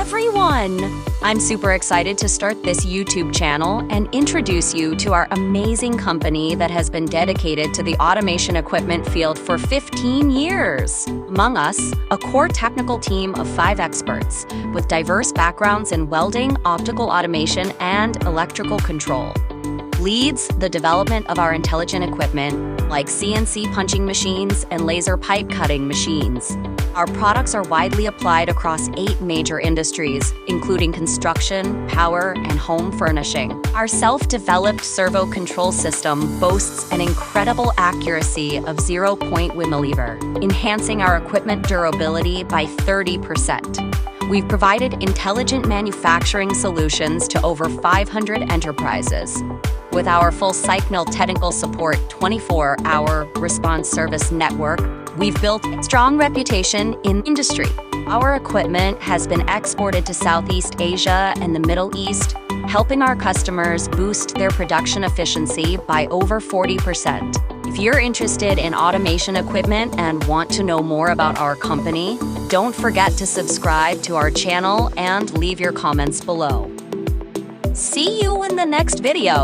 everyone! I'm super excited to start this YouTube channel and introduce you to our amazing company that has been dedicated to the automation equipment field for 15 years. Among us, a core technical team of 5 experts with diverse backgrounds in welding, optical automation, and electrical control. Leads the development of our intelligent equipment like CNC punching machines and laser pipe cutting machines. Our products are widely applied across 8 major industries, including construction, power, and home furnishing. Our self-developed servo control system boasts an incredible accuracy of 0.1 millimeter, enhancing our equipment durability by 30%. We've provided intelligent manufacturing solutions to over 500 enterprises. With our full cycle technical support 24-hour response service network, we've built a strong reputation in industry. Our equipment has been exported to Southeast Asia and the Middle East, helping our customers boost their production efficiency by over 40%. If you're interested in automation equipment and want to know more about our company, don't forget to subscribe to our channel and leave your comments below. See you in the next video.